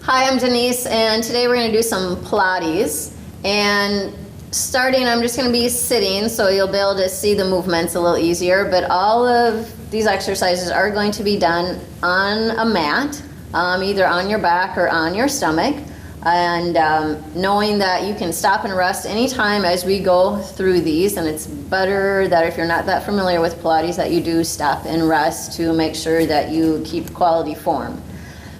Hi, I'm Denise, and today we're going to do some Pilates. And starting, I'm just going to be sitting, so you'll be able to see the movements a little easier. But all of these exercises are going to be done on a mat, either on your back or on your stomach. And knowing that you can stop and rest anytime as we go through these, and it's better that if you're not that familiar with Pilates that you do stop and rest to make sure that you keep quality form.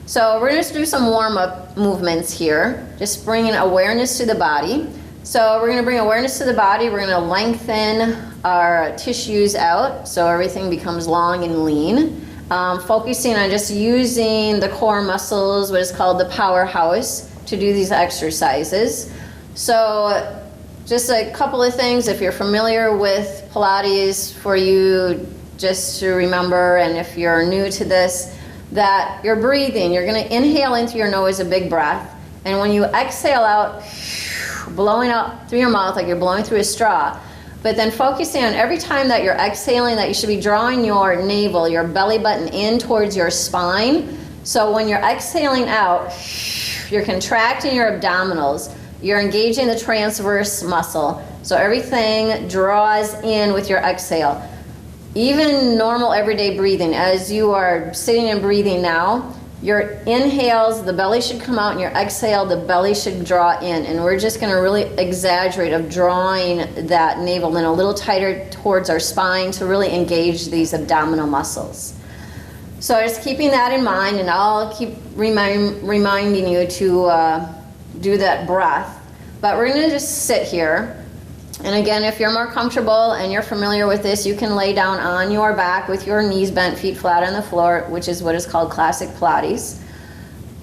So we're going to do some warm-up movements here, just bringing awareness to the body. So we're going to bring awareness to the body. We're going to lengthen our tissues out so everything becomes long and lean. Focusing on just using the core muscles, what is called the powerhouse, to do these exercises. So just a couple of things, if you're familiar with Pilates, for you just to remember, and if you're new to this, that you're breathing. You're going to inhale in through your nose, a big breath, and when you exhale out, blowing out through your mouth like you're blowing through a straw. But then focusing on every time that you're exhaling, that you should be drawing your navel, your belly button in towards your spine. So when you're exhaling out, you're contracting your abdominals, you're engaging the transverse muscle, so everything draws in with your exhale. Even normal everyday breathing, as you are sitting and breathing now, your inhales, the belly should come out, and your exhale, the belly should draw in. And we're just going to really exaggerate of drawing that navel in a little tighter towards our spine to really engage these abdominal muscles. So just keeping that in mind, and I'll keep reminding you to do that breath. But we're going to just sit here. And again, if you're more comfortable and you're familiar with this, you can lay down on your back with your knees bent, feet flat on the floor, which is what is called classic Pilates.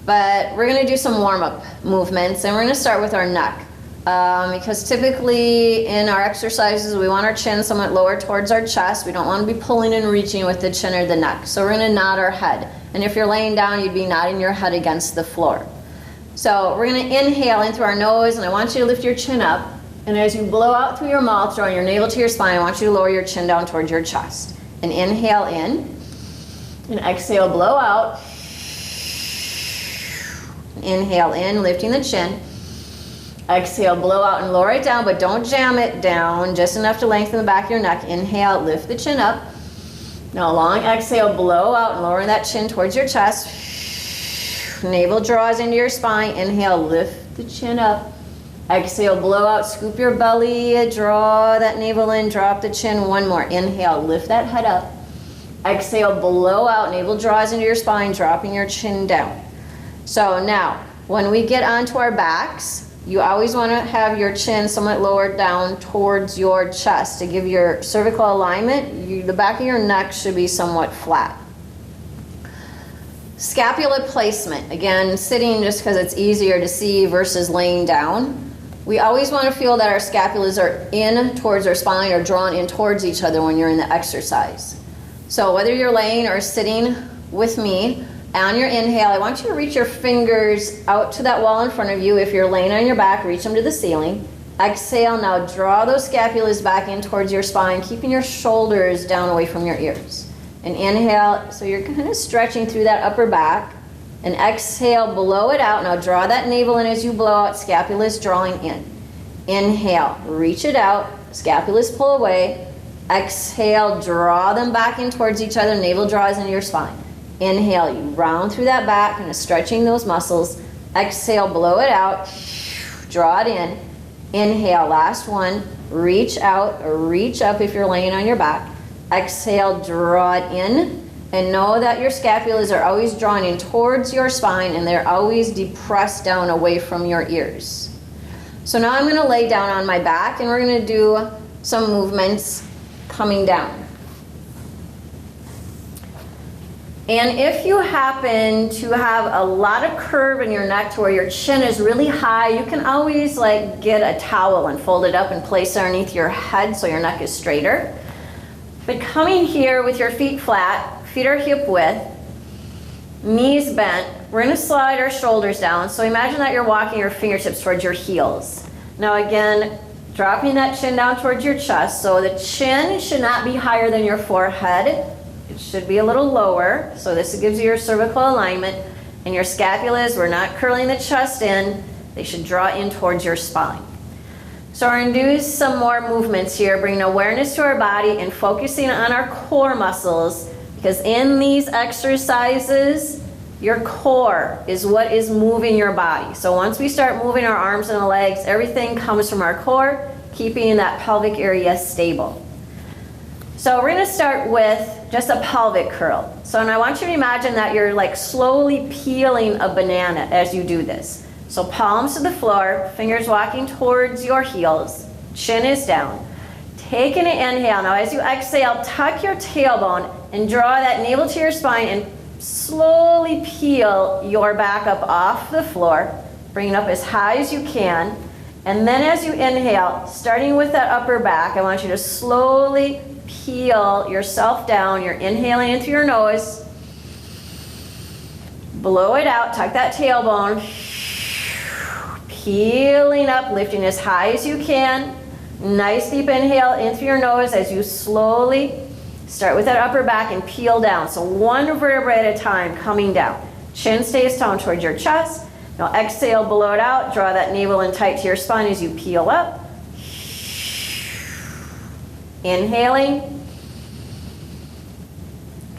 But we're going to do some warm-up movements, and we're going to start with our neck. Because typically in our exercises, we want our chin somewhat lower towards our chest. We don't want to be pulling and reaching with the chin or the neck. So we're going to nod our head. And if you're laying down, you'd be nodding your head against the floor. So we're going to inhale in through our nose, and I want you to lift your chin up. And as you blow out through your mouth, drawing your navel to your spine, I want you to lower your chin down towards your chest. And inhale in, and exhale, blow out. Inhale in, lifting the chin. Exhale, blow out and lower it down, but don't jam it down, just enough to lengthen the back of your neck. Inhale, lift the chin up. Now long exhale, blow out and lower that chin towards your chest. Navel draws into your spine. Inhale, lift the chin up. Exhale, blow out, scoop your belly, draw that navel in, drop the chin. One more. Inhale, lift that head up. Exhale, blow out, navel draws into your spine, dropping your chin down. So now, when we get onto our backs, you always want to have your chin somewhat lowered down towards your chest to give your cervical alignment. The back of your neck should be somewhat flat. Scapula placement, again, sitting just because it's easier to see versus laying down. We always want to feel that our scapulas are in towards our spine or drawn in towards each other when you're in the exercise. So whether you're laying or sitting with me, on your inhale, I want you to reach your fingers out to that wall in front of you. If you're laying on your back, reach them to the ceiling. Exhale, now draw those scapulas back in towards your spine, keeping your shoulders down away from your ears. And inhale, so you're kind of stretching through that upper back. And exhale, blow it out. Now draw that navel in as you blow out, scapulas drawing in. Inhale, reach it out, scapulas pull away. Exhale, draw them back in towards each other, navel draws into your spine. Inhale, you round through that back, kind of stretching those muscles. Exhale, blow it out, draw it in. Inhale, last one, reach out or reach up if you're laying on your back. Exhale, draw it in. And know that your scapulas are always drawn in towards your spine, and they're always depressed down away from your ears. So now I'm going to lay down on my back, and we're going to do some movements coming down. And if you happen to have a lot of curve in your neck to where your chin is really high, you can always get a towel and fold it up and place it underneath your head so your neck is straighter. But coming here with your feet flat, feet are hip width, knees bent, we're going to slide our shoulders down. So imagine that you're walking your fingertips towards your heels. Now again, dropping that chin down towards your chest. So the chin should not be higher than your forehead. It should be a little lower. So this gives you your cervical alignment. And your scapulas, we're not curling the chest in, they should draw in towards your spine. So we're going to do some more movements here, bringing awareness to our body and focusing on our core muscles, because in these exercises, your core is what is moving your body. So once we start moving our arms and legs, everything comes from our core, keeping that pelvic area stable. So we're going to start with just a pelvic curl. So and I want you to imagine that you're like slowly peeling a banana as you do this. So palms to the floor, fingers walking towards your heels, chin is down. Taking an inhale. Now as you exhale, tuck your tailbone and draw that navel to your spine and slowly peel your back up off the floor. Bring it up as high as you can. And then as you inhale, starting with that upper back, I want you to slowly peel yourself down. You're inhaling in through your nose. Blow it out, tuck that tailbone. Peeling up, lifting as high as you can. Nice deep inhale in through your nose as you slowly start with that upper back and peel down. So one vertebra at a time coming down. Chin stays down towards your chest. Now exhale, blow it out. Draw that navel in tight to your spine as you peel up. Inhaling.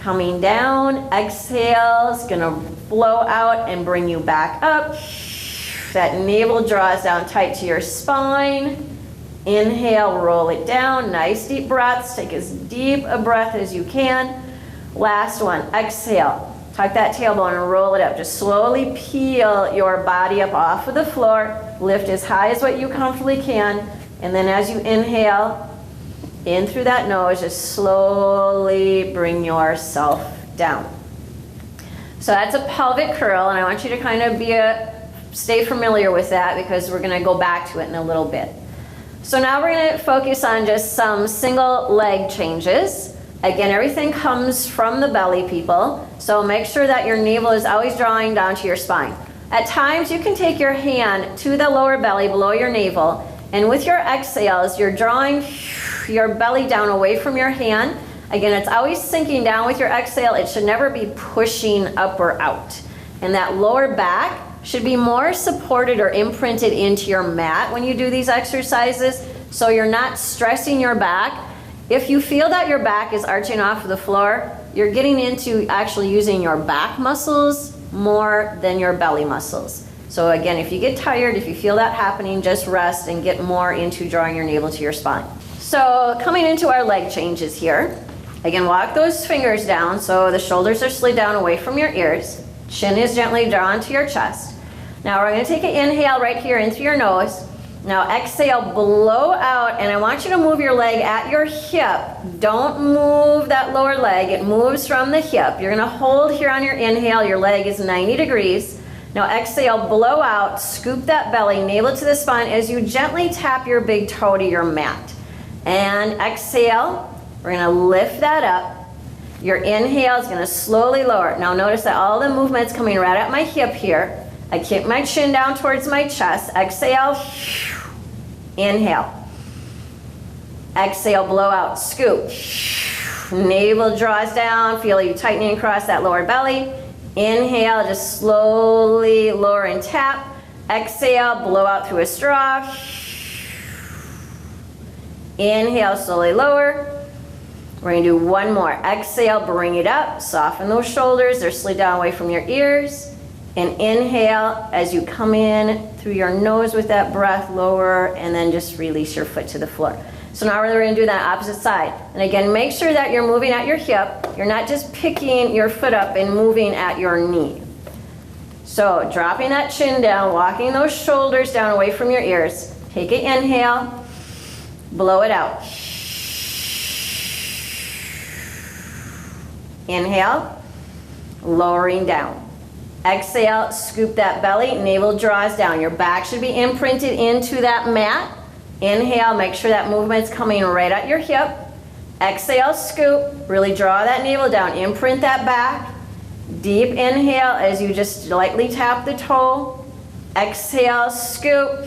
Coming down. Exhale is going to blow out and bring you back up. That navel draws down tight to your spine. Inhale, roll it down. Nice deep breaths. Take as deep a breath as you can. Last one. Exhale. Tuck that tailbone and roll it up. Just slowly peel your body up off of the floor. Lift as high as what you comfortably can. And then as you inhale, in through that nose, just slowly bring yourself down. So that's a pelvic curl, and I want you to kind of stay familiar with that because we're going to go back to it in a little bit. So now we're going to focus on just some single leg changes. Again, everything comes from the belly, people. So make sure that your navel is always drawing down to your spine. At times, you can take your hand to the lower belly below your navel, and with your exhales, you're drawing your belly down away from your hand. Again, it's always sinking down with your exhale. It should never be pushing up or out. And that lower back should be more supported or imprinted into your mat when you do these exercises, so you're not stressing your back. If you feel that your back is arching off of the floor, you're getting into actually using your back muscles more than your belly muscles. So again, if you get tired, if you feel that happening, just rest and get more into drawing your navel to your spine. So coming into our leg changes here. Again, walk those fingers down so the shoulders are slid down away from your ears. Chin is gently drawn to your chest. Now we're going to take an inhale right here in through your nose. Now exhale, blow out, and I want you to move your leg at your hip. Don't move that lower leg. It moves from the hip. You're going to hold here on your inhale. Your leg is 90 degrees. Now exhale, blow out, scoop that belly, navel to the spine as you gently tap your big toe to your mat. And exhale, we're going to lift that up. Your inhale is going to slowly lower. Now notice that all the movement's coming right at my hip here. I kick my chin down towards my chest. Exhale, inhale. Exhale, blow out, scoop. Navel draws down, feel you tightening across that lower belly. Inhale, just slowly lower and tap. Exhale, blow out through a straw. Inhale, slowly lower. We're going to do one more. Exhale, bring it up. Soften those shoulders. They're slid down away from your ears. And inhale as you come in through your nose with that breath, lower, and then just release your foot to the floor. So now we're going to do that opposite side. And again, make sure that you're moving at your hip. You're not just picking your foot up and moving at your knee. So dropping that chin down, walking those shoulders down away from your ears. Take an inhale, blow it out. Inhale, lowering down. Exhale, scoop that belly, navel draws down. Your back should be imprinted into that mat. Inhale, make sure that movement's coming right at your hip. Exhale, scoop, really draw that navel down, imprint that back. Deep inhale as you just lightly tap the toe. Exhale, scoop.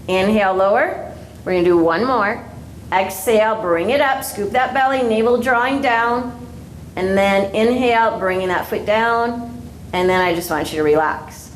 Inhale, lower. We're going to do one more. Exhale, bring it up, scoop that belly, navel drawing down. And then inhale, bringing that foot down, and then I just want you to relax.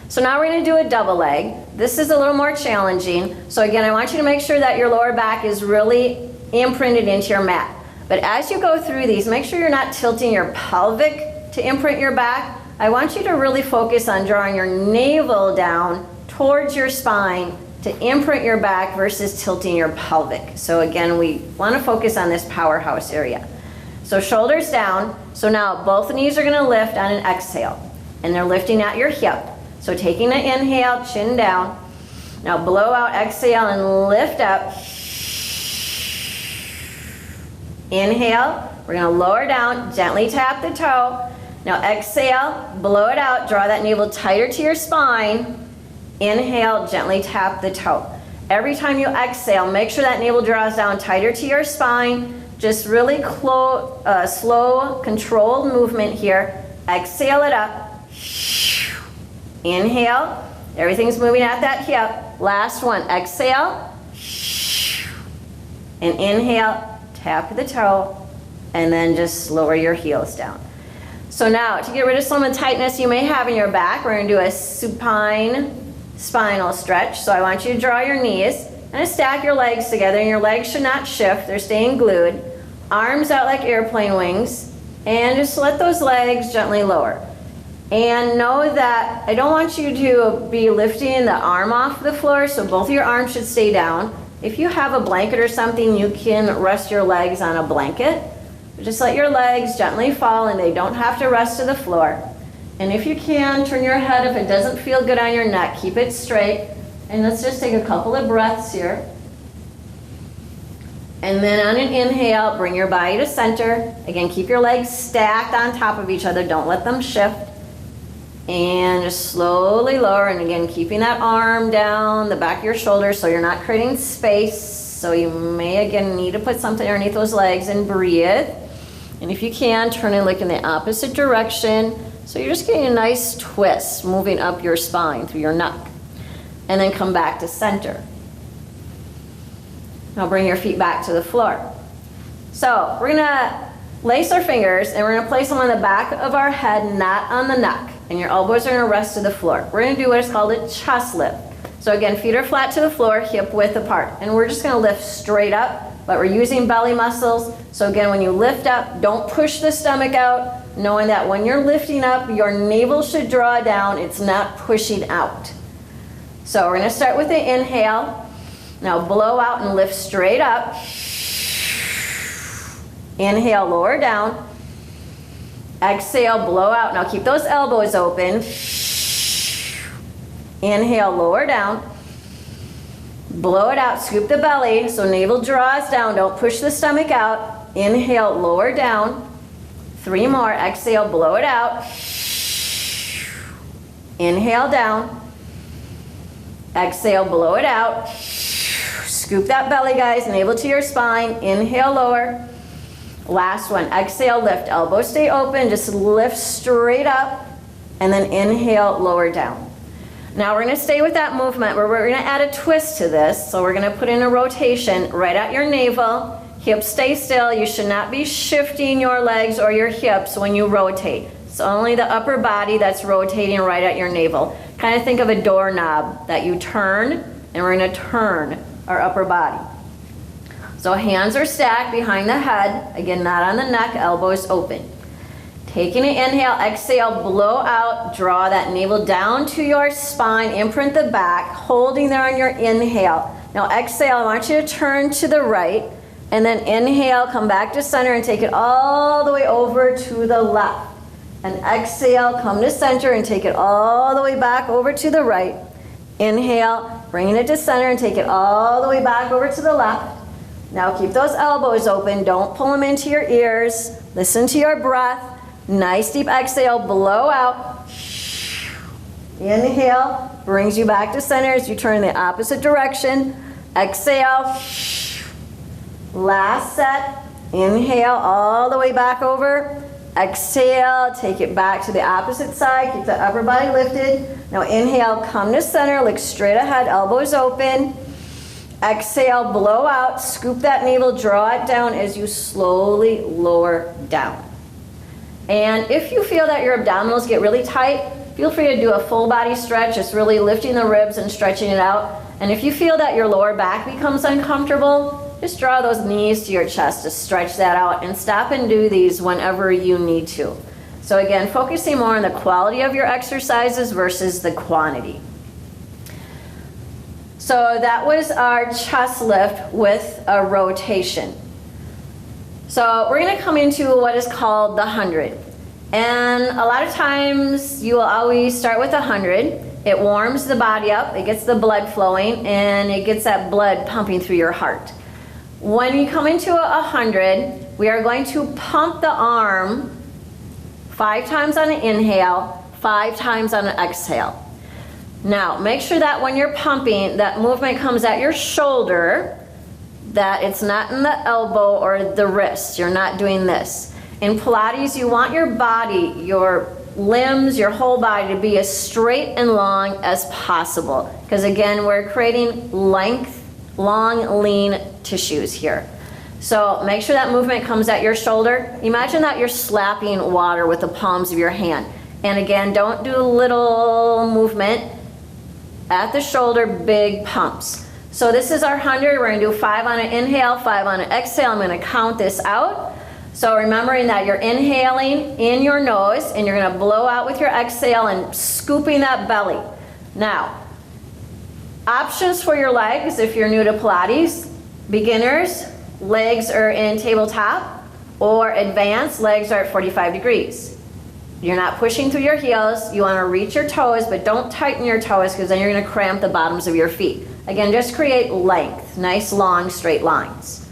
So now we're gonna do a double leg. This is a little more challenging. So again, I want you to make sure that your lower back is really imprinted into your mat. But as you go through these, make sure you're not tilting your pelvic to imprint your back. I want you to really focus on drawing your navel down towards your spine to imprint your back versus tilting your pelvic. So again, we want to focus on this powerhouse area. So shoulders down. So now both knees are going to lift on an exhale, and they're lifting at your hip. So taking an inhale, chin down. Now blow out, exhale, and lift up. Inhale, we're going to lower down, gently tap the toe. Now exhale, blow it out, draw that navel tighter to your spine. Inhale, gently tap the toe. Every time you exhale, make sure that navel draws down tighter to your spine. Just really slow, controlled movement here. Exhale it up. Inhale, everything's moving at that hip. Last one, exhale. And inhale, tap the toe, and then just lower your heels down. So now, to get rid of some of the tightness you may have in your back, we're gonna do a supine spinal stretch. So I want you to draw your knees and stack your legs together, and your legs should not shift, they're staying glued. Arms out like airplane wings, and just let those legs gently lower. And know that I don't want you to be lifting the arm off the floor, so both of your arms should stay down. If you have a blanket or something, you can rest your legs on a blanket. Just let your legs gently fall, and they don't have to rest to the floor. And if you can, turn your head if it doesn't feel good on your neck. Keep it straight. And let's just take a couple of breaths here. And then on an inhale, bring your body to center. Again, keep your legs stacked on top of each other. Don't let them shift. And just slowly lower. And again, keeping that arm down the back of your shoulders so you're not creating space. So you may, again, need to put something underneath those legs and breathe. And if you can, turn and look in the opposite direction. So you're just getting a nice twist, moving up your spine through your neck. And then come back to center. Now bring your feet back to the floor. So we're gonna lace our fingers, and we're gonna place them on the back of our head, not on the neck. And your elbows are gonna rest to the floor. We're gonna do what is called a chest lift. So again, feet are flat to the floor, hip width apart. And we're just gonna lift straight up, but we're using belly muscles. So again, when you lift up, don't push the stomach out, knowing that when you're lifting up, your navel should draw down, it's not pushing out. So we're gonna start with the inhale. Now blow out and lift straight up. Inhale, lower down. Exhale, blow out. Now keep those elbows open. Inhale, lower down. Blow it out, scoop the belly, so navel draws down, don't push the stomach out. Inhale, lower down. 3 more, exhale, blow it out. Inhale down. Exhale, blow it out. Scoop that belly, guys, navel to your spine. Inhale, lower. Last one, exhale, lift, elbows stay open, just lift straight up, and then inhale, lower down. Now we're gonna stay with that movement where we're gonna add a twist to this. So we're gonna put in a rotation right at your navel. Hips stay still. You should not be shifting your legs or your hips when you rotate. It's only the upper body that's rotating right at your navel. Kind of think of a doorknob that you turn, and we're gonna turn our upper body. So hands are stacked behind the head. Again, not on the neck, elbows open. Taking an inhale, exhale, blow out, draw that navel down to your spine, imprint the back, holding there on your inhale. Now exhale, I want you to turn to the right, and then inhale, come back to center and take it all the way over to the left. And exhale, come to center and take it all the way back over to the right. Inhale, bringing it to center and take it all the way back over to the left. Now keep those elbows open, don't pull them into your ears. Listen to your breath. Nice deep exhale, blow out. Inhale, brings you back to center as you turn in the opposite direction. Exhale. Last set. Inhale all the way back over. Exhale, take it back to the opposite side. Keep the upper body lifted. Now inhale, come to center, look straight ahead, elbows open. Exhale, blow out, scoop that navel, draw it down as you slowly lower down. And if you feel that your abdominals get really tight, feel free to do a full body stretch, just really lifting the ribs and stretching it out. And if you feel that your lower back becomes uncomfortable, just draw those knees to your chest to stretch that out, and stop and do these whenever you need to. So again, focusing more on the quality of your exercises versus the quantity. So that was our chest lift with a rotation. So we're going to come into what is called the 100. And a lot of times you will always start with 100. It warms the body up, it gets the blood flowing, and it gets that blood pumping through your heart. When you come into 100, we are going to pump the arm 5 times on an inhale, 5 times on an exhale. Now, make sure that when you're pumping, that movement comes at your shoulder, that it's not in the elbow or the wrist. You're not doing this. In Pilates, you want your body, your limbs, your whole body to be as straight and long as possible. Because again, we're creating length, long, lean tissues here. So make sure that movement comes at your shoulder. Imagine that you're slapping water with the palms of your hand. And again, don't do little movement. At the shoulder, big pumps. So this is our 100. We're going to do 5 on an inhale, 5 on an exhale. I'm going to count this out. So remembering that you're inhaling in your nose and you're going to blow out with your exhale and scooping that belly. Now, options for your legs if you're new to Pilates. Beginners, legs are in tabletop, or advanced, legs are at 45 degrees. You're not pushing through your heels. You want to reach your toes, but don't tighten your toes because then you're going to cramp the bottoms of your feet. Again, just create length, nice long straight lines.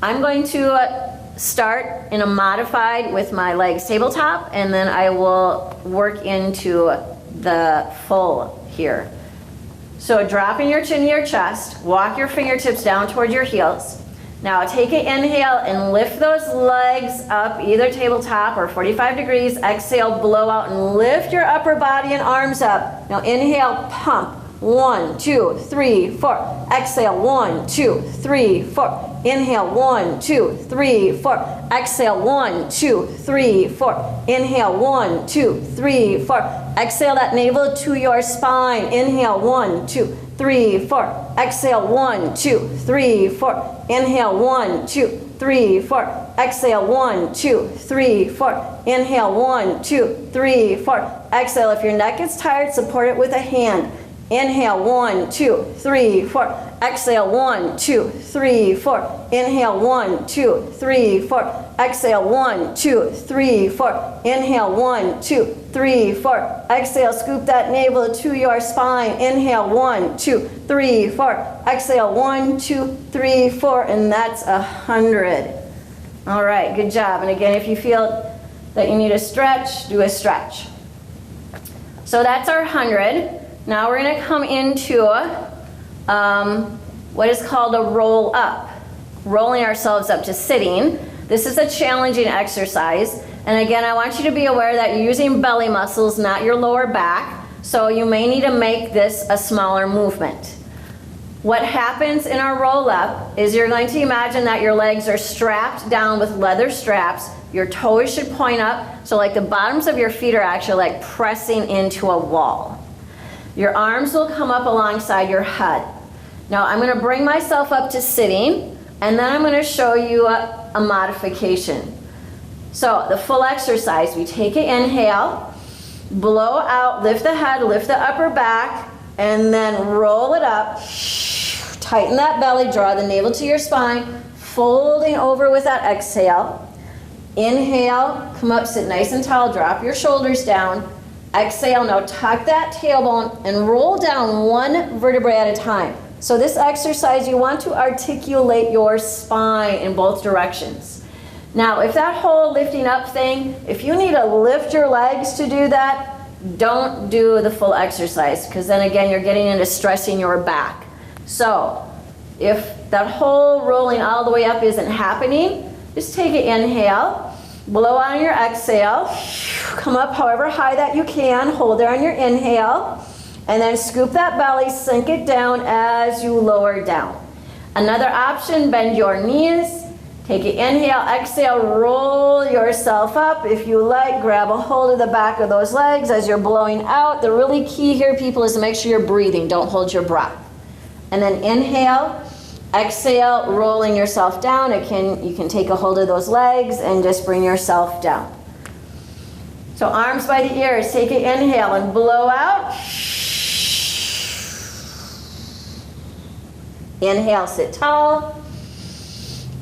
I'm going to start in a modified with my legs tabletop, and then I will work into the full here. So dropping your chin to your chest, walk your fingertips down toward your heels. Now take an inhale and lift those legs up, either tabletop or 45 degrees. Exhale, blow out and lift your upper body and arms up. Now inhale, pump. 1, 2, 3, 4. Exhale, 1, 2, 3, 4. Inhale, 1, 2, 3, 4. Exhale, 1, 2, 3, 4. Inhale, 1, 2, 3, 4. Exhale that navel to your spine. Inhale, 1, 2, 3, 4. Exhale, 1, 2, 3, 4. Inhale, 1, 2, 3, 4. Exhale, 1, 2, 3, 4. Inhale, 1, 2, 3, 4. Exhale. If your neck is tired, support it with a hand. Inhale, 1, 2, 3, 4. Exhale, 1, 2, 3, 4. Inhale, 1, 2, 3, 4. Exhale, 1, 2, 3, 4. Inhale, 1, 2, 3, 4. Exhale, scoop that navel to your spine. Inhale, 1, 2, 3, 4. Exhale, 1, 2, 3, 4. And that's 100. All right, good job. And again, if you feel that you need a stretch, do a stretch. So that's our 100. Now we're going to come into what is called a roll up, rolling ourselves up to sitting. This is a challenging exercise. And again, I want you to be aware that you're using belly muscles, not your lower back. So you may need to make this a smaller movement. What happens in our roll up is you're going to imagine that your legs are strapped down with leather straps. Your toes should point up. So like the bottoms of your feet are actually like pressing into a wall. Your arms will come up alongside your head. Now I'm going to bring myself up to sitting, and then I'm going to show you a modification. So the full exercise, we take an inhale, blow out, lift the head, lift the upper back, and then roll it up. Tighten that belly, draw the navel to your spine, folding over with that exhale. Inhale, come up, sit nice and tall, drop your shoulders down. Exhale, now tuck that tailbone and roll down one vertebrae at a time. So this exercise, you want to articulate your spine in both directions. Now, if that whole lifting up thing, if you need to lift your legs to do that, don't do the full exercise, because then again, you're getting into stressing your back. So if that whole rolling all the way up isn't happening, just take an inhale, blow on your exhale, come up however high that you can, hold there on your inhale, And then scoop that belly, sink it down as you lower down. Another option, bend your knees. Take an inhale, exhale, roll yourself up. If you like, grab a hold of the back of those legs as you're blowing out. The really key here, people, is to make sure you're breathing. Don't hold your breath. And then inhale, exhale, rolling yourself down. You can take a hold of those legs and just bring yourself down. So arms by the ears, take an inhale and blow out. Inhale, sit tall.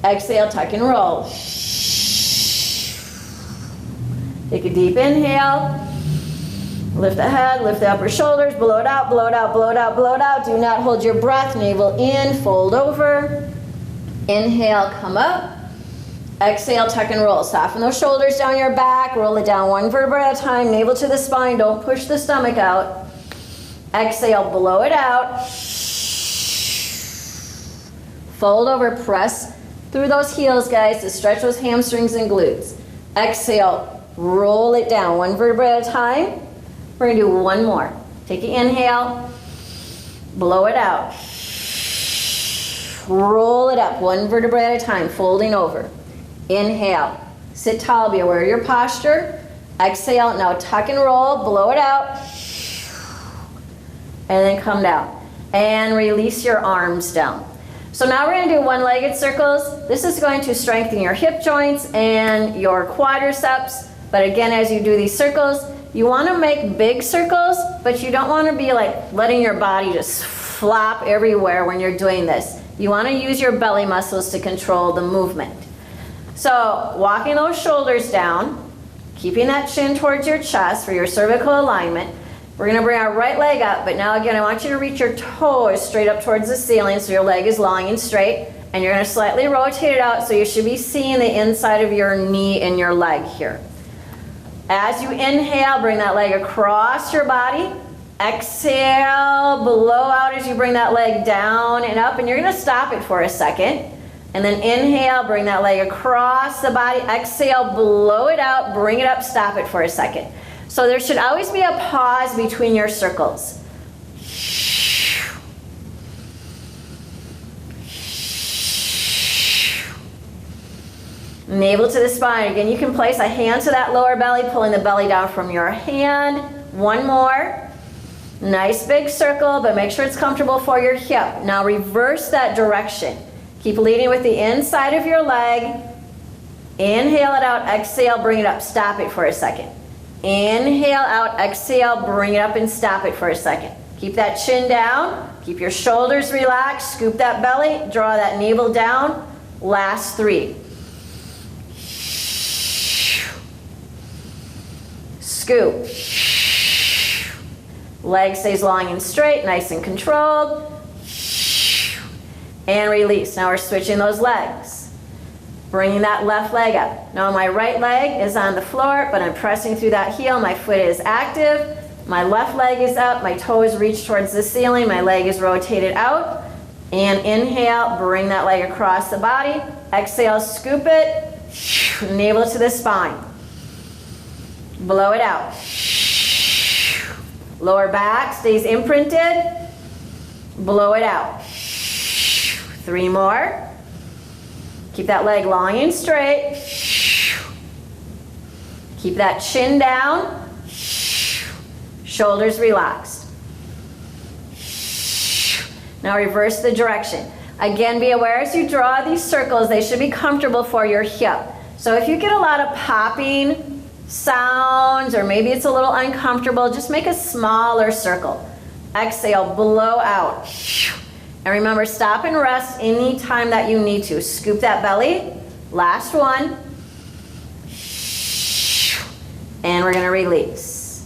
Exhale, tuck and roll. Take a deep inhale. Lift the head, lift the upper shoulders, blow it out, blow it out, blow it out, blow it out. Do not hold your breath. Navel in, fold over. Inhale, come up. Exhale, tuck and roll. Soften those shoulders down your back. Roll it down one vertebra at a time. Navel to the spine. Don't push the stomach out. Exhale, blow it out. Fold over, press through those heels, guys, to stretch those hamstrings and glutes. Exhale, roll it down one vertebra at a time. We're gonna do one more. Take an inhale, blow it out. Roll it up one vertebra at a time, folding over. Inhale, sit tall, be aware of your posture. Exhale, now tuck and roll, blow it out. And then come down. And release your arms down. So now we're going to do one-legged circles. This is going to strengthen your hip joints and your quadriceps. But again, as you do these circles, you want to make big circles, but you don't want to be like letting your body just flop everywhere when you're doing this. You want to use your belly muscles to control the movement. So walking those shoulders down, keeping that chin towards your chest for your cervical alignment. We're going to bring our right leg up, but now again, I want you to reach your toes straight up towards the ceiling so your leg is long and straight. And you're going to slightly rotate it out so you should be seeing the inside of your knee and your leg here. As you inhale, bring that leg across your body. Exhale, blow out as you bring that leg down and up. And you're going to stop it for a second. And then inhale, bring that leg across the body. Exhale, blow it out, bring it up, stop it for a second. So there should always be a pause between your circles. Navel to the spine. Again, you can place a hand to that lower belly, pulling the belly down from your hand. One more. Nice big circle, but make sure it's comfortable for your hip. Now reverse that direction. Keep leading with the inside of your leg. Inhale it out, exhale, bring it up. Stop it for a second. Inhale out, exhale, bring it up and stop it for a second. Keep that chin down, keep your shoulders relaxed, scoop that belly, draw that navel down. Last three. Scoop. Leg stays long and straight, nice and controlled. And release. Now we're switching those legs. Bringing that left leg up. Now my right leg is on the floor, but I'm pressing through that heel. My foot is active. My left leg is up. My toes reach towards the ceiling. My leg is rotated out. And inhale, bring that leg across the body. Exhale, scoop it. Navel to the spine. Blow it out. Lower back stays imprinted. Blow it out. Three more. Keep that leg long and straight. Keep that chin down. Shoulders relaxed. Now reverse the direction. Again, be aware as you draw these circles, they should be comfortable for your hip. So if you get a lot of popping sounds, or maybe it's a little uncomfortable, just make a smaller circle. Exhale, blow out. And remember, stop and rest anytime that you need to. Scoop that belly. Last one. And we're going to release.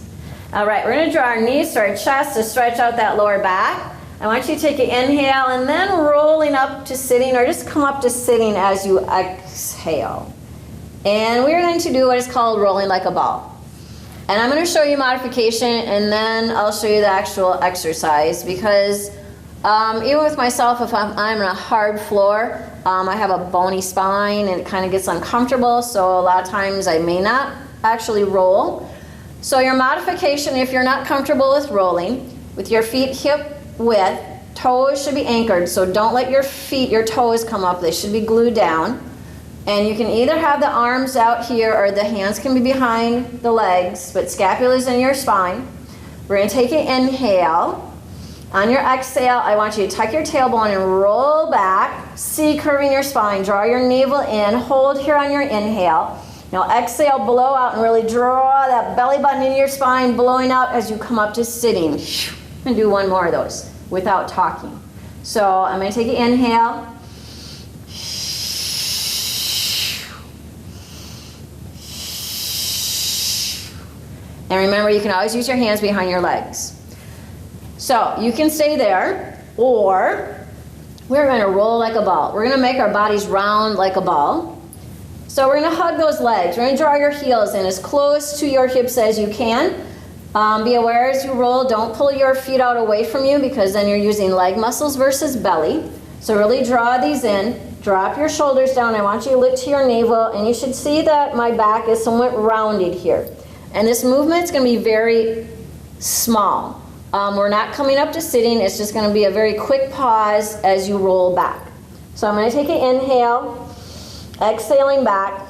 All right, we're going to draw our knees to our chest to stretch out that lower back. I want you to take an inhale and then rolling up to sitting, or just come up to sitting as you exhale. And we're going to do what is called rolling like a ball. And I'm going to show you modification, and then I'll show you the actual exercise, because even with myself, if I'm on a hard floor, I have a bony spine and it kind of gets uncomfortable, so a lot of times I may not actually roll. So your modification, if you're not comfortable with rolling, with your feet hip width. Toes should be anchored, so don't let your feet, your toes come up. They should be glued down. And you can either have the arms out here or the hands can be behind the legs, but scapula's in your spine. We're going to take an inhale. On your exhale, I want you to tuck your tailbone and roll back. C curving your spine. Draw your navel in. Hold here on your inhale. Now exhale, blow out and really draw that belly button into your spine, blowing out as you come up to sitting. I'm going to do one more of those without talking. So I'm going to take an inhale. And remember, you can always use your hands behind your legs. So you can stay there, or we're going to roll like a ball. We're going to make our bodies round like a ball. So we're going to hug those legs. We're going to draw your heels in as close to your hips as you can. Be aware as you roll, don't pull your feet out away from you because then you're using leg muscles versus belly. So really draw these in. Drop your shoulders down. I want you to look to your navel, and you should see that my back is somewhat rounded here. And this movement is going to be very small. We're not coming up to sitting. It's just going to be a very quick pause as you roll back. So I'm going to take an inhale, exhaling back.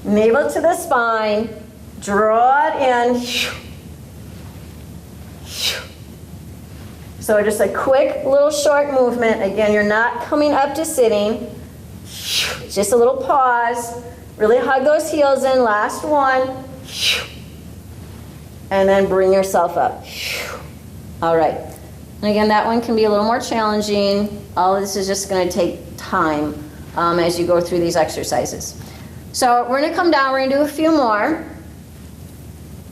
Navel to the spine. Draw it in. So just a quick little short movement. Again, you're not coming up to sitting. Just a little pause. Really hug those heels in. Last one. And then bring yourself up. All right. And again, that one can be a little more challenging. All of this is just going to take time as you go through these exercises. So we're going to come down. We're going to do a few more.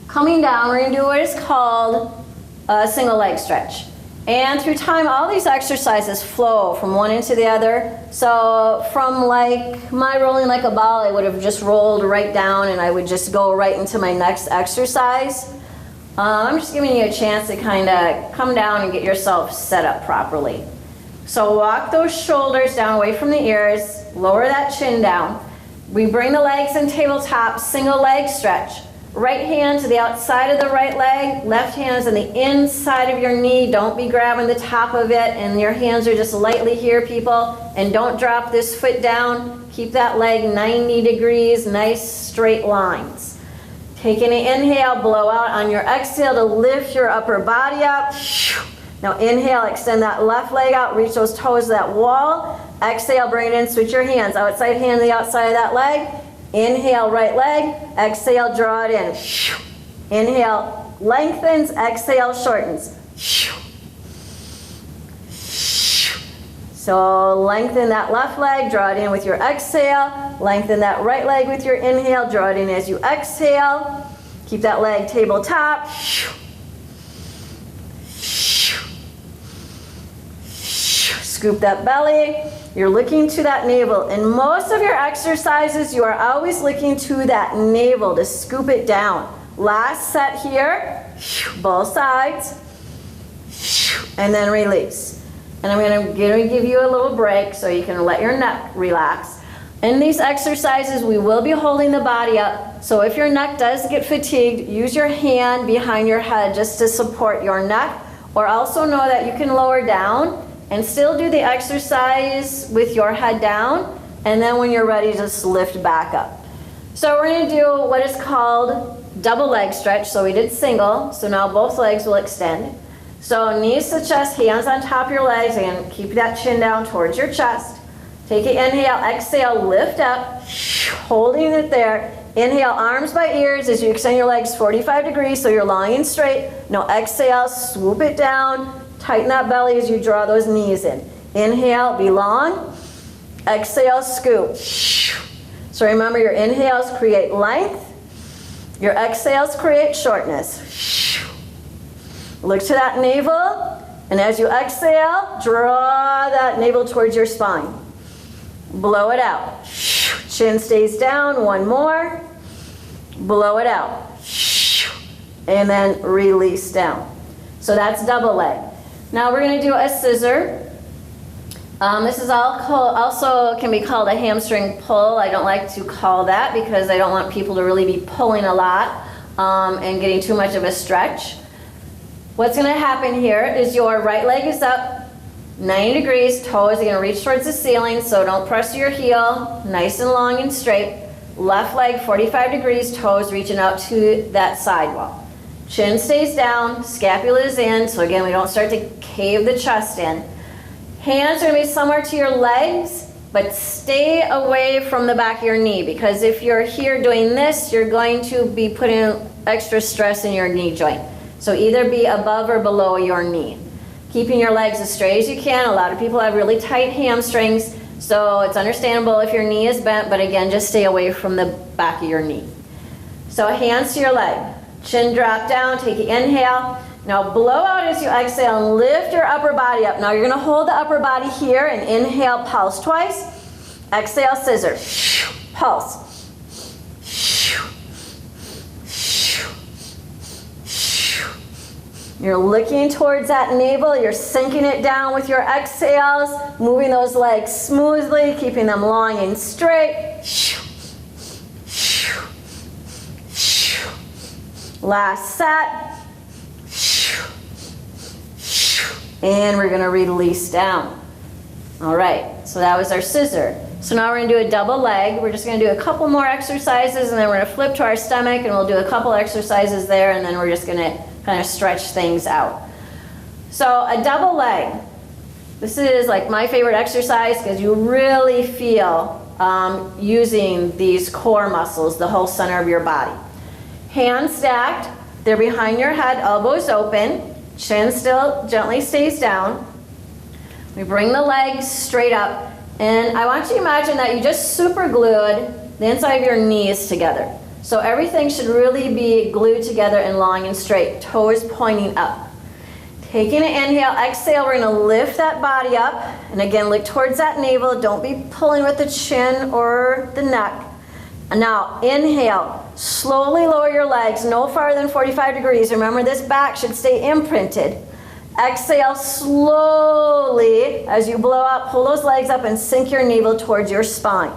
Coming down, we're going to do what is called a single leg stretch. And through time, all these exercises flow from one into the other. So from like my rolling like a ball, I would have just rolled right down and I would just go right into my next exercise. I'm just giving you a chance to kind of come down and get yourself set up properly. So walk those shoulders down away from the ears, lower that chin down. We bring the legs in tabletop, single leg stretch. Right hand to the outside of the right leg, left hand's on the inside of your knee. Don't be grabbing the top of it, and your hands are just lightly here, people. And don't drop this foot down. Keep that leg 90 degrees, nice straight lines. Taking an inhale, blow out on your exhale to lift your upper body up. Now inhale, extend that left leg out, reach those toes to that wall. Exhale, bring it in, switch your hands. Outside hand to the outside of that leg. Inhale, right leg. Exhale, draw it in. Inhale, lengthens. Exhale, shortens. So lengthen that left leg, draw it in with your exhale. Lengthen that right leg with your inhale, draw it in as you exhale. Keep that leg tabletop. Scoop that belly. You're looking to that navel. In most of your exercises, you are always looking to that navel to scoop it down. Last set here, both sides, and then release. And I'm going to give you a little break so you can let your neck relax. In these exercises, we will be holding the body up. So if your neck does get fatigued, use your hand behind your head just to support your neck. Or also know that you can lower down and still do the exercise with your head down, and then when you're ready, just lift back up. So we're going to do what is called double leg stretch. So we did single, so now both legs will extend. So knees to chest, hands on top of your legs, and keep that chin down towards your chest. Take an inhale, exhale, lift up, holding it there. Inhale, arms by ears as you extend your legs 45 degrees so you're lying straight. Now exhale, swoop it down. Tighten that belly as you draw those knees in. Inhale, be long. Exhale, scoop. So remember, your inhales create length. Your exhales create shortness. Look to that navel. And as you exhale, draw that navel towards your spine. Blow it out. Chin stays down. One more. Blow it out. And then release down. So that's double leg. Now we're going to do a scissor. This is also can be called a hamstring pull. I don't like to call that because I don't want people to really be pulling a lot and getting too much of a stretch. What's going to happen here is your right leg is up 90 degrees, toes are going to reach towards the ceiling, so don't press your heel, nice and long and straight. Left leg 45 degrees, toes reaching out to that sidewall. Chin stays down, scapula is in, so again, we don't start to cave the chest in. Hands are going to be somewhere to your legs, but stay away from the back of your knee, because if you're here doing this, you're going to be putting extra stress in your knee joint. So either be above or below your knee. Keeping your legs as straight as you can. A lot of people have really tight hamstrings, so it's understandable if your knee is bent, but again, just stay away from the back of your knee. So hands to your leg. Chin drop down, take an inhale. Now blow out as you exhale and lift your upper body up. Now you're going to hold the upper body here and inhale, pulse twice. Exhale, scissor. Pulse. You're looking towards that navel. You're sinking it down with your exhales, moving those legs smoothly, keeping them long and straight. Last set. And we're going to release down. All right, so that was our scissor. So now we're going to do a double leg. We're just going to do a couple more exercises, and then we're going to flip to our stomach, and we'll do a couple exercises there, and then we're just going to kind of stretch things out. So a double leg. This is like my favorite exercise because you really feel using these core muscles, the whole center of your body. Hands stacked, they're behind your head, elbows open. Chin still gently stays down. We bring the legs straight up, and I want you to imagine that you just super glued the inside of your knees together. So everything should really be glued together and long and straight, toes pointing up. Taking an inhale, exhale, we're going to lift that body up, and again look towards that navel. Don't be pulling with the chin or the neck. And now inhale, slowly lower your legs, no farther than 45 degrees. Remember, this back should stay imprinted. Exhale slowly. As you blow out, pull those legs up and sink your navel towards your spine.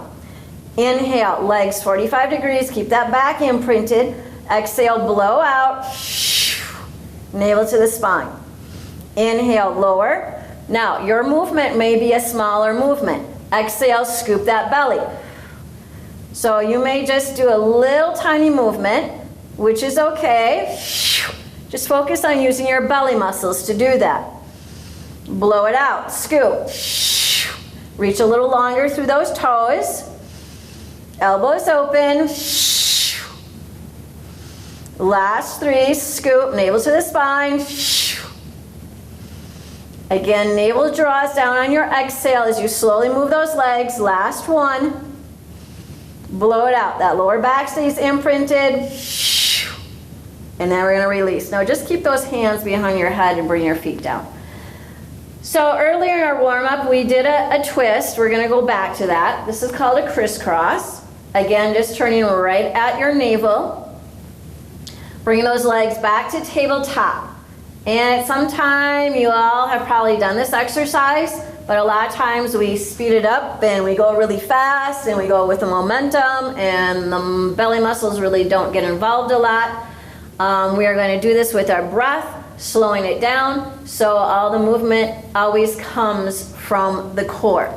Inhale, legs 45 degrees, keep that back imprinted. Exhale, blow out, navel to the spine. Inhale, lower. Now, your movement may be a smaller movement. Exhale, scoop that belly. So you may just do a little tiny movement, which is okay. Just focus on using your belly muscles to do that. Blow it out, scoop. Reach a little longer through those toes. Elbows open. Last three, scoop, navel to the spine. Again, navel draws down on your exhale as you slowly move those legs. Last one. Blow it out. That lower back stays imprinted. And then we're going to release. Now just keep those hands behind your head and bring your feet down. So earlier in our warm-up, we did a twist. We're going to go back to that. This is called a crisscross. Again, just turning right at your navel. Bring those legs back to tabletop. And at some time, you all have probably done this exercise, but a lot of times we speed it up and we go really fast and we go with the momentum, and the belly muscles really don't get involved a lot. We are going to do this with our breath, slowing it down, so all the movement always comes from the core.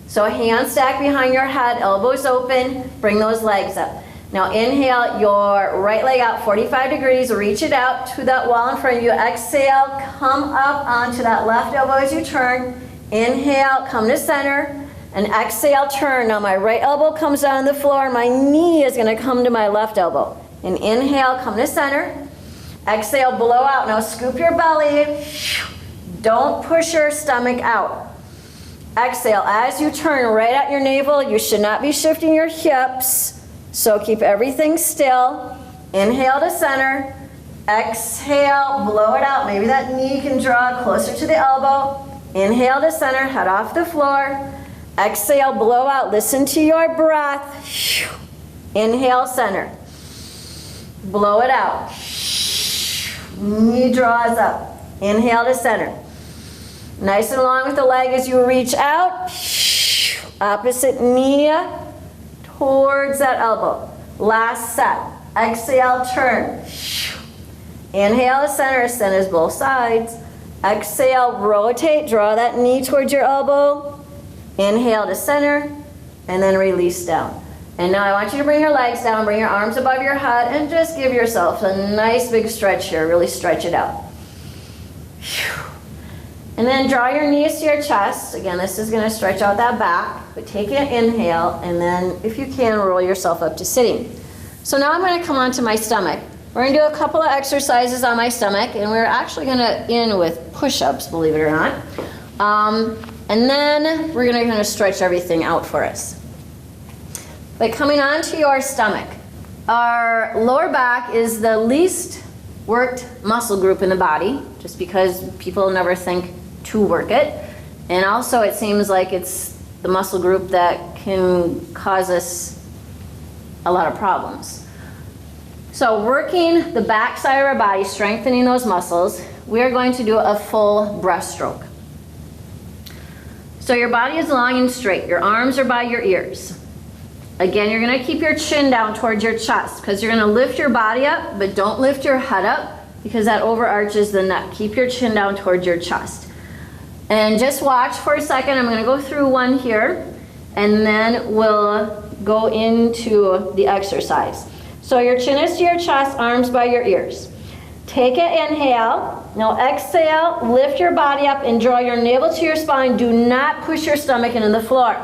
So hands stacked behind your head, elbows open, bring those legs up. Now inhale your right leg out 45 degrees, reach it out to that wall in front of you. Exhale, come up onto that left elbow as you turn. Inhale, come to center, and exhale, turn. Now my right elbow comes down on the floor, my knee is going to come to my left elbow. And inhale, come to center. Exhale, blow out. Now scoop your belly. Don't push your stomach out. Exhale, as you turn right at your navel, you should not be shifting your hips. So keep everything still. Inhale to center. Exhale, blow it out. Maybe that knee can draw closer to the elbow. Inhale to center, head off the floor. Exhale, blow out. Listen to your breath. Inhale, center. Blow it out. Knee draws up. Inhale to center. Nice and long with the leg as you reach out. Opposite knee towards that elbow. Last set. Exhale, turn. Inhale to center, extend as both sides. Exhale, rotate, draw that knee towards your elbow. Inhale to center, and then release down. And now I want you to bring your legs down, bring your arms above your head, and just give yourself a nice big stretch here. Really stretch it out. And then draw your knees to your chest. Again, this is going to stretch out that back. But take an inhale, and then if you can, roll yourself up to sitting. So now I'm going to come onto my stomach. We're going to do a couple of exercises on my stomach, and we're actually going to end with push-ups, believe it or not. And then we're going to stretch everything out for us. But coming onto your stomach, our lower back is the least worked muscle group in the body, just because people never think to work it. And also it seems like it's the muscle group that can cause us a lot of problems. So working the back side of our body, strengthening those muscles, we're going to do a full breaststroke. So your body is long and straight. Your arms are by your ears. Again, you're going to keep your chin down towards your chest because you're going to lift your body up, but don't lift your head up because that overarches the neck. Keep your chin down towards your chest. And just watch for a second. I'm going to go through one here, and then we'll go into the exercise. So your chin is to your chest, arms by your ears. Take an inhale. Now exhale, lift your body up and draw your navel to your spine. Do not push your stomach into the floor.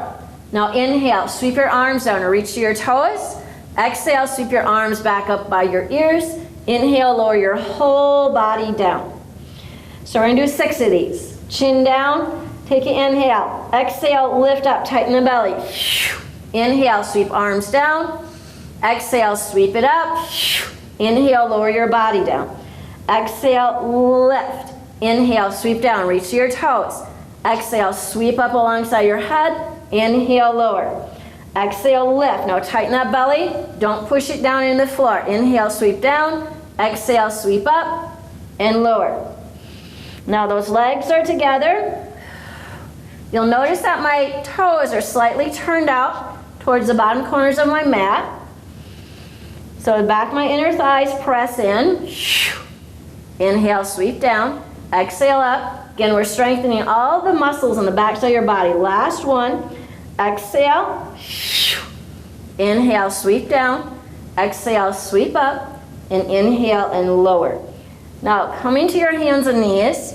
Now inhale, sweep your arms down and reach to your toes. Exhale, sweep your arms back up by your ears. Inhale, lower your whole body down. So we're going to do 6 of these. Chin down, take an inhale. Exhale, lift up, tighten the belly. Inhale, sweep arms down. Exhale, sweep it up. Inhale, lower your body down. Exhale, lift. Inhale, sweep down, reach to your toes. Exhale, sweep up alongside your head. Inhale, lower. Exhale, lift. Now tighten that belly. Don't push it down into the floor. Inhale, sweep down. Exhale, sweep up and lower. Now those legs are together. You'll notice that my toes are slightly turned out towards the bottom corners of my mat. So the back of my inner thighs press in. Inhale, sweep down. Exhale up. Again, we're strengthening all the muscles on the back side of your body. Last one. Exhale. Inhale, sweep down. Exhale, sweep up. And inhale and lower. Now, coming to your hands and knees,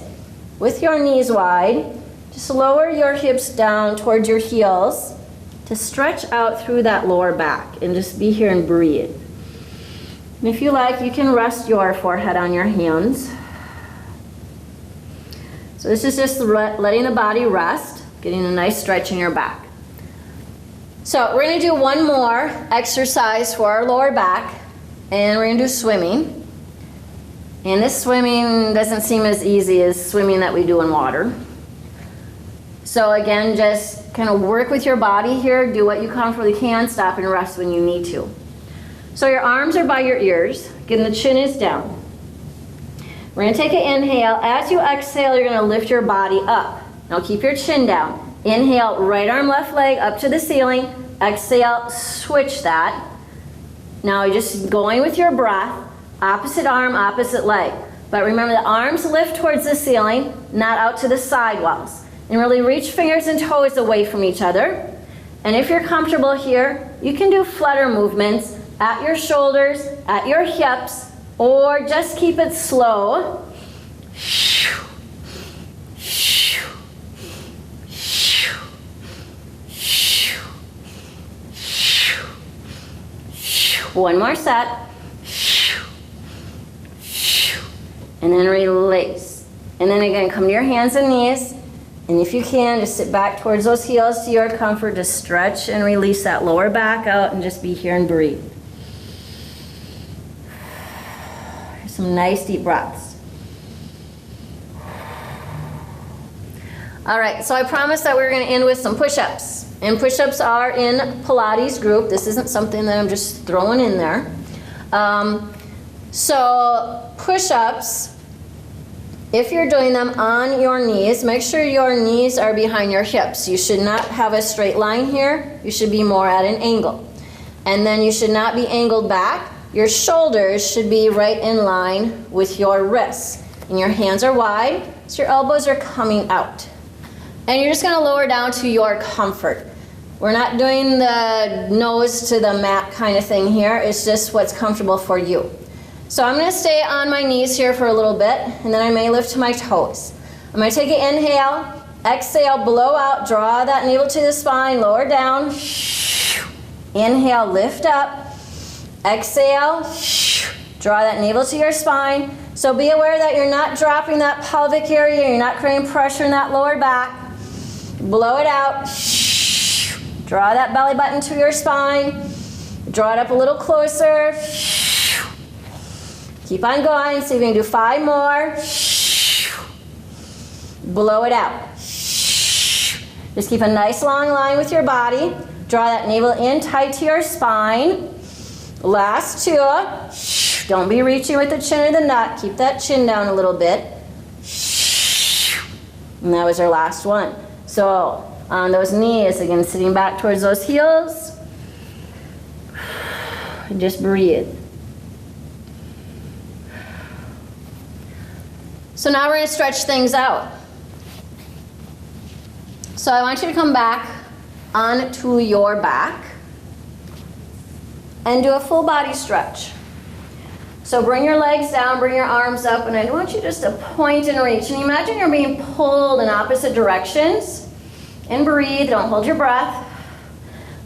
with your knees wide, just lower your hips down towards your heels to stretch out through that lower back and just be here and breathe. And if you like, you can rest your forehead on your hands. So this is just letting the body rest, getting a nice stretch in your back. So we're going to do one more exercise for our lower back, and we're going to do swimming. And this swimming doesn't seem as easy as swimming that we do in water. So again, just kind of work with your body here, do what you comfortably can, stop and rest when you need to. So your arms are by your ears, again the chin is down. We're going to take an inhale. As you exhale, you're going to lift your body up. Now keep your chin down. Inhale, right arm, left leg up to the ceiling. Exhale, switch that. Now you're just going with your breath. Opposite arm, opposite leg. But remember the arms lift towards the ceiling, not out to the side walls. And really reach fingers and toes away from each other. And if you're comfortable here, you can do flutter movements at your shoulders, at your hips, or just keep it slow. One more set. And then release. And then again, come to your hands and knees. And if you can, just sit back towards those heels to your comfort. Just stretch and release that lower back out and just be here and breathe. Some nice deep breaths. All right, so I promised that we were going to end with some push-ups. And push-ups are in Pilates group. This isn't something that I'm just throwing in there. So push-ups, If you're doing them on your knees, make sure your knees are behind your hips. You should not have a straight line here. You should be more at an angle. And then you should not be angled back. Your shoulders should be right in line with your wrists. And your hands are wide, so your elbows are coming out. And you're just gonna lower down to your comfort. We're not doing the nose to the mat kind of thing here. It's just what's comfortable for you. So I'm gonna stay on my knees here for a little bit, and then I may lift to my toes. I'm gonna take an inhale, exhale, blow out, draw that navel to the spine, lower down. Inhale, lift up. Exhale, draw that navel to your spine. So be aware that you're not dropping that pelvic area, you're not creating pressure in that lower back. Blow it out. Draw that belly button to your spine. Draw it up a little closer. Keep on going. See if you can do 5 more. Blow it out. Just keep a nice long line with your body. Draw that navel in tight to your spine. Last 2. Don't be reaching with the chin or the nut. Keep that chin down a little bit. And that was our last one. So on those knees, again, sitting back towards those heels. And just breathe. So now we're going to stretch things out. So I want you to come back onto your back and do a full body stretch. So bring your legs down, bring your arms up, and I want you just to point and reach. And imagine you're being pulled in opposite directions. And breathe, don't hold your breath.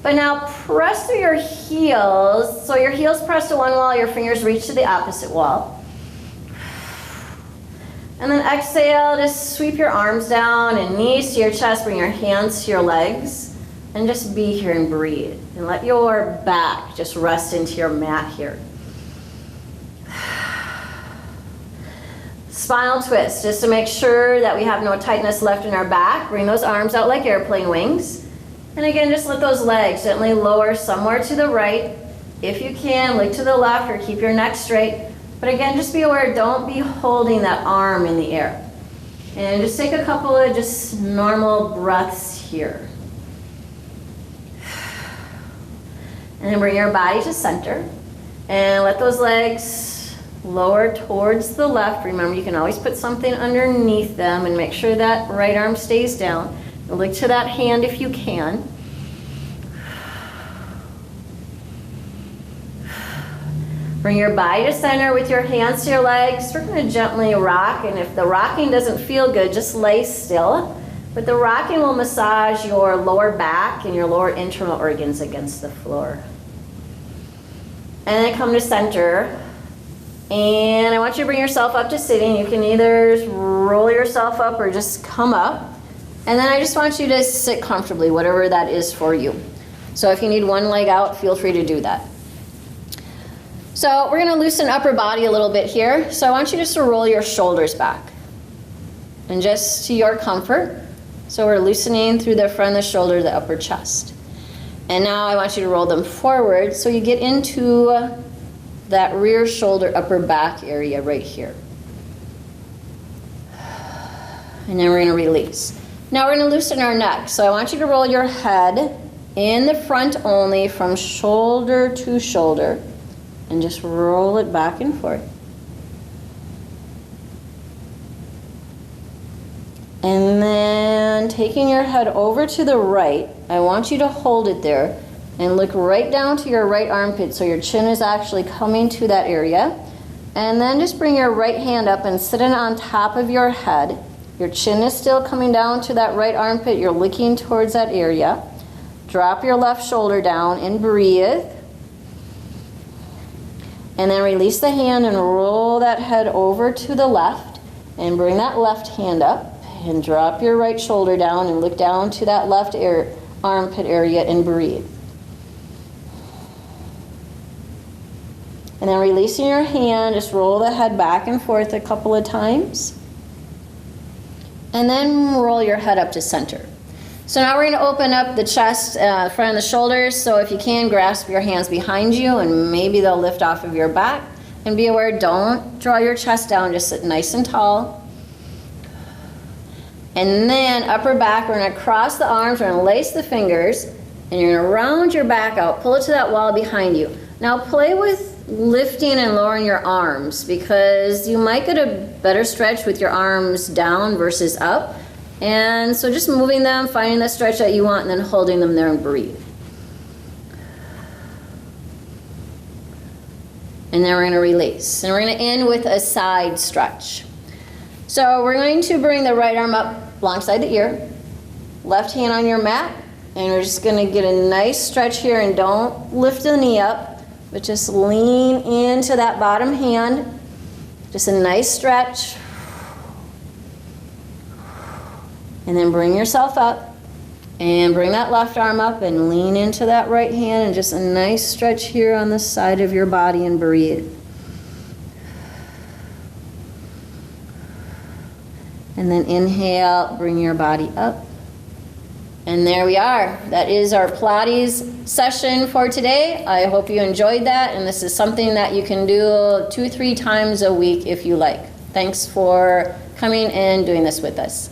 But now press through your heels. So your heels press to one wall, your fingers reach to the opposite wall. And then exhale, just sweep your arms down and knees to your chest, bring your hands to your legs. And just be here and breathe. And let your back just rest into your mat here. Spinal twist, just to make sure that we have no tightness left in our back. Bring those arms out like airplane wings. And again, just let those legs gently lower somewhere to the right. If you can, look to the left or keep your neck straight. But again, just be aware, don't be holding that arm in the air. And just take a couple of just normal breaths here. And then bring your body to center. And let those legs lower towards the left. Remember, you can always put something underneath them and make sure that right arm stays down. And look to that hand if you can. Bring your body to center with your hands to your legs. We're going to gently rock, and if the rocking doesn't feel good, just lay still. But the rocking will massage your lower back and your lower internal organs against the floor. And then come to center. And I want you to bring yourself up to sitting. You can either roll yourself up or just come up. And then I just want you to sit comfortably, whatever that is for you. So if you need one leg out, feel free to do that. So we're going to loosen upper body a little bit here. So I want you just to roll your shoulders back. And just to your comfort. So we're loosening through the front of the shoulder, the upper chest. And now I want you to roll them forward so you get into that rear shoulder, upper back area right here. And then we're going to release. Now we're going to loosen our neck. So I want you to roll your head in the front only from shoulder to shoulder. And just roll it back and forth. And then taking your head over to the right, I want you to hold it there and look right down to your right armpit so your chin is actually coming to that area. And then just bring your right hand up and sit it on top of your head. Your chin is still coming down to that right armpit. You're looking towards that area. Drop your left shoulder down and breathe. And then release the hand and roll that head over to the left. And bring that left hand up. And drop your right shoulder down and look down to that left armpit area and breathe. And then releasing your hand, just roll the head back and forth a couple of times. And then roll your head up to center. So now we're going to open up the chest, front of the shoulders. So if you can, grasp your hands behind you and maybe they'll lift off of your back. And be aware, don't draw your chest down, just sit nice and tall. And then upper back, we're gonna cross the arms, we're gonna lace the fingers, and you're gonna round your back out, pull it to that wall behind you. Now play with lifting and lowering your arms, because you might get a better stretch with your arms down versus up. And so just moving them, finding the stretch that you want, and then holding them there and breathe. And then we're gonna release. And we're gonna end with a side stretch. So we're going to bring the right arm up alongside the ear, left hand on your mat, and we're just gonna get a nice stretch here, and don't lift the knee up, but just lean into that bottom hand. Just a nice stretch. And then bring yourself up and bring that left arm up and lean into that right hand, and just a nice stretch here on the side of your body, and breathe. And then inhale, bring your body up. And there we are. That is our Pilates session for today. I hope you enjoyed that, and this is something that you can do 2-3 times a week if you like. Thanks for coming and doing this with us.